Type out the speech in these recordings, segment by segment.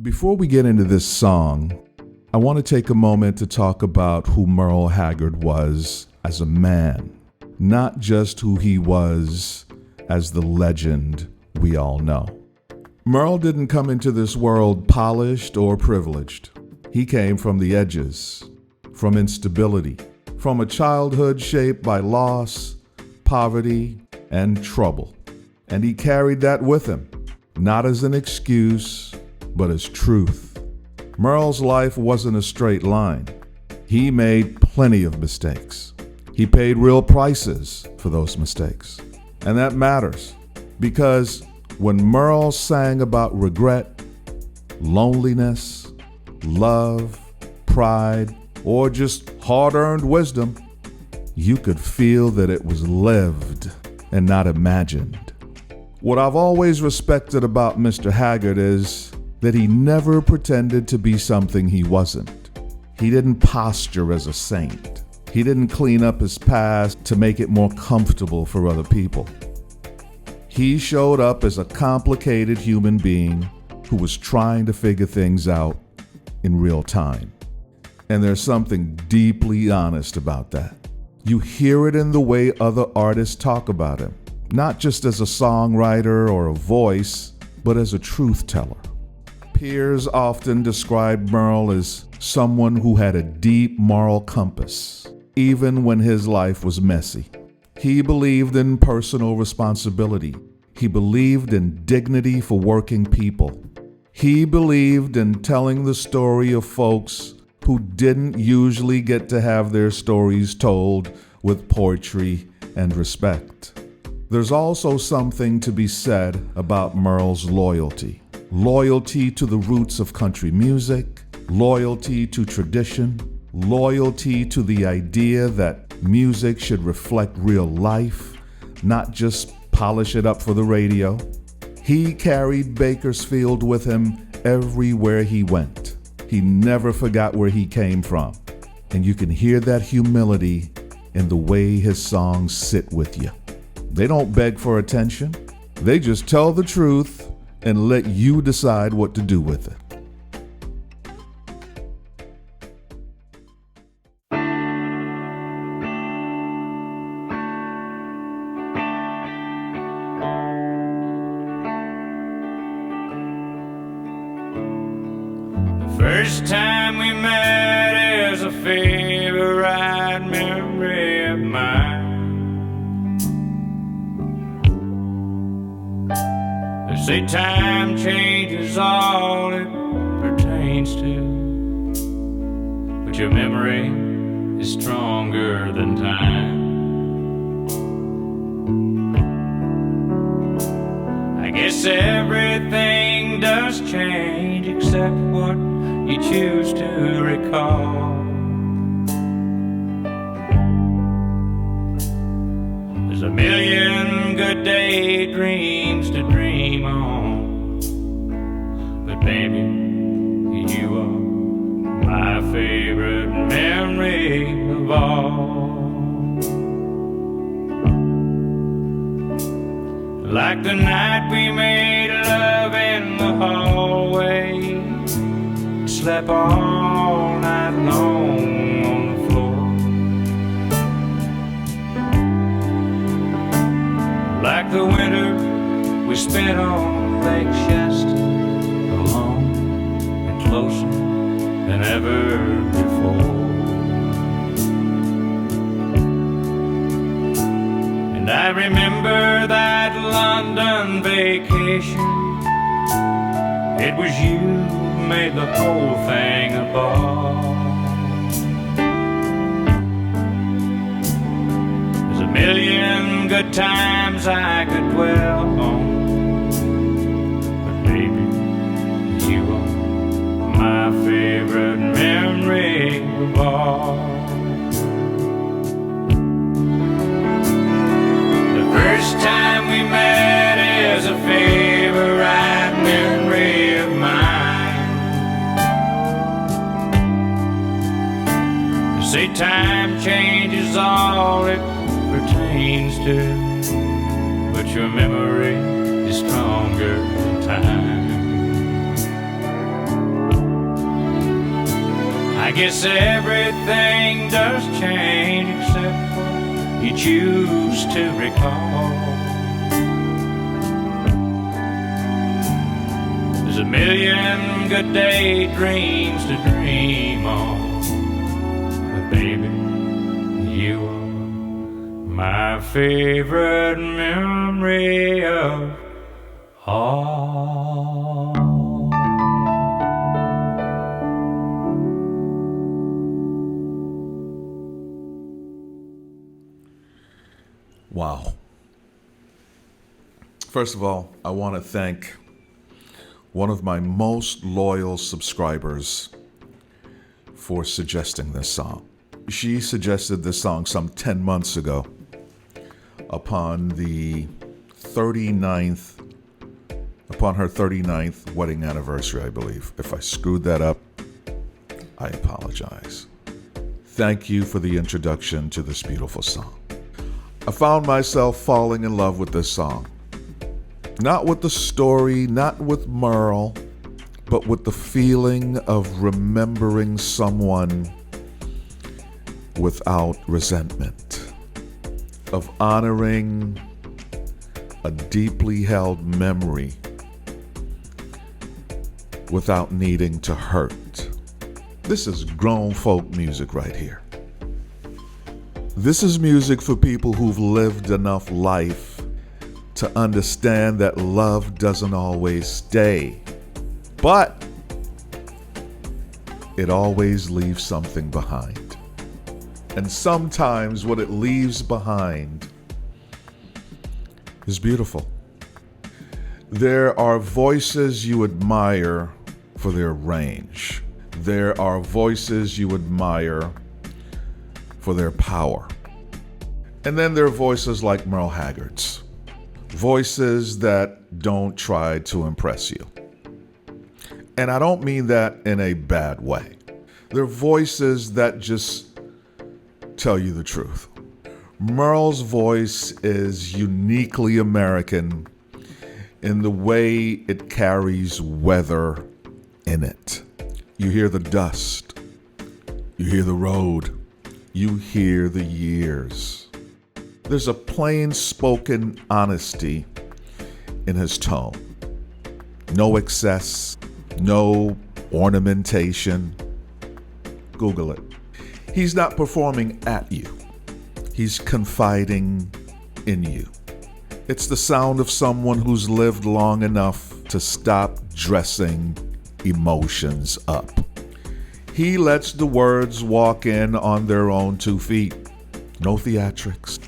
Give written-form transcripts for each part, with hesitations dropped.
Before we get into this song, I want to take a moment to talk about who Merle Haggard was as a man, not just who he was as the legend we all know. Merle didn't come into this world polished or privileged. He came from the edges, from instability, from a childhood shaped by loss, poverty, and trouble. And he carried that with him, not as an excuse, but as truth. Merle's life wasn't a straight line. He made plenty of mistakes. He paid real prices for those mistakes. And that matters, because when Merle sang about regret, loneliness, love, pride, or just hard-earned wisdom, you could feel that it was lived and not imagined. What I've always respected about Mr. Haggard is that he never pretended to be something he wasn't. He didn't posture as a saint. He didn't clean up his past to make it more comfortable for other people. He showed up as a complicated human being who was trying to figure things out in real time. And there's something deeply honest about that. You hear it in the way other artists talk about him, not just as a songwriter or a voice, but as a truth teller. Peers often describe Merle as someone who had a deep moral compass, even when his life was messy. He believed in personal responsibility. He believed in dignity for working people. He believed in telling the story of folks who didn't usually get to have their stories told with poetry and respect. There's also something to be said about Merle's loyalty. Loyalty to the roots of country music, loyalty to tradition, loyalty to the idea that music should reflect real life, not just polish it up for the radio. He carried Bakersfield with him everywhere he went. He never forgot where he came from. And you can hear that humility in the way his songs sit with you. They don't beg for attention. They just tell the truth and let you decide what to do with it. The first time we met is a favorite memory of mine. They say time changes all it pertains to, but your memory is stronger than time. I guess everything does change except what you choose to recall. There's a million good daydreams to dream on, but baby, you are my favorite memory of all. Like the night we made love in the hallway, slept all night long on the floor. Like the winter we spent on Lake Shasta, alone and closer than ever before. And I remember that London vacation. It was you who made the whole thing a ball. There's a million good times I could dwell on, but baby, you are my favorite memory of all. The first time we met is a favorite memory of mine. They say time changes all it pertains to, but your memory is stronger than time. I guess everything does change except for you choose to recall. There's a million good daydreams to dream on, but baby, you are my favorite memory of all. Wow. First of all, I want to thank one of my most loyal subscribers for suggesting this song. She suggested this song some 10 months ago upon her 39th wedding anniversary, I believe. If I screwed that up, I apologize. Thank you for the introduction to this beautiful song. I found myself falling in love with this song. Not with the story, not with Merle, but with the feeling of remembering someone without resentment, of honoring a deeply held memory without needing to hurt. This is grown folk music right here. This is music for people who've lived enough life to understand that love doesn't always stay, but it always leaves something behind. And sometimes what it leaves behind is beautiful. There are voices you admire for their range. There are voices you admire for their power. And then there are voices like Merle Haggard's. Voices that don't try to impress you. And I don't mean that in a bad way. They're voices that just tell you the truth. Merle's voice is uniquely American in the way it carries weather in it. You hear the dust. You hear the road. You hear the years. There's a plain-spoken honesty in his tone. No excess, no ornamentation. Google it. He's not performing at you. He's confiding in you. It's the sound of someone who's lived long enough to stop dressing emotions up. He lets the words walk in on their own 2 feet. No theatrics.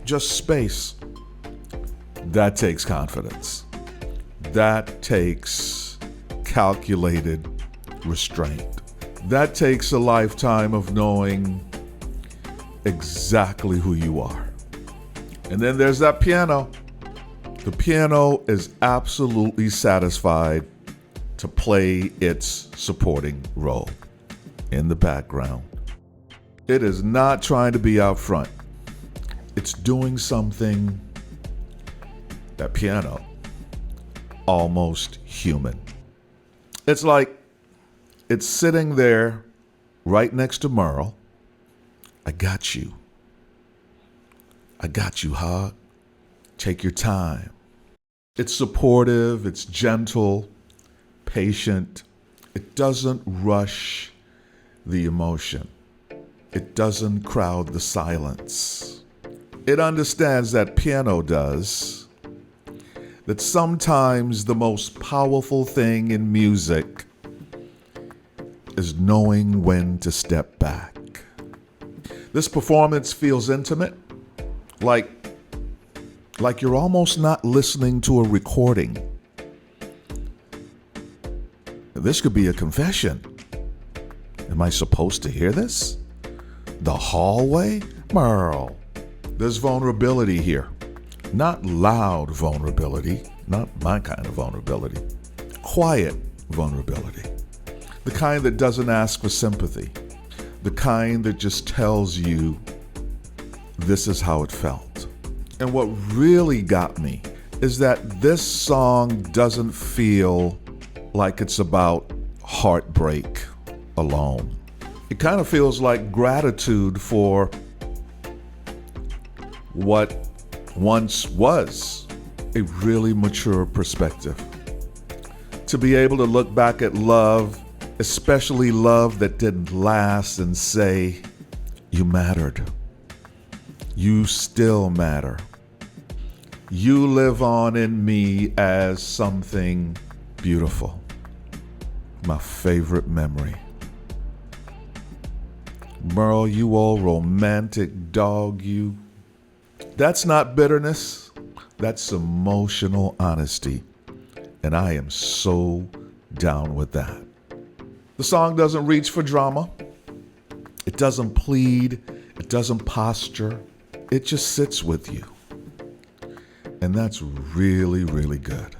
Just space. That takes confidence. That takes calculated restraint. That takes a lifetime of knowing exactly who you are. And then there's that piano. The piano is absolutely satisfied to play its supporting role in the background. It is not trying to be out front. It's doing something, that piano, almost human. It's like it's sitting there right next to Merle. I got you. I got you, Hog. Take your time. It's supportive, it's gentle, patient. It doesn't rush the emotion. It doesn't crowd the silence. It understands, that piano does, that sometimes the most powerful thing in music is knowing when to step back. This performance feels intimate, like you're almost not listening to a recording. This could be a confession. Am I supposed to hear this? The hallway? Merle. There's vulnerability here. Not loud vulnerability, not my kind of vulnerability. Quiet vulnerability. The kind that doesn't ask for sympathy. The kind that just tells you this is how it felt. And what really got me is that this song doesn't feel like it's about heartbreak alone. It kind of feels like gratitude for what once was a really mature perspective. To be able to look back at love, especially love that didn't last, and say, you mattered. You still matter. You live on in me as something beautiful. My favorite memory. Merle, you old romantic dog, you. That's not bitterness. That's emotional honesty. And I am so down with that. The song doesn't reach for drama. It doesn't plead. It doesn't posture. It just sits with you. And that's really, really good.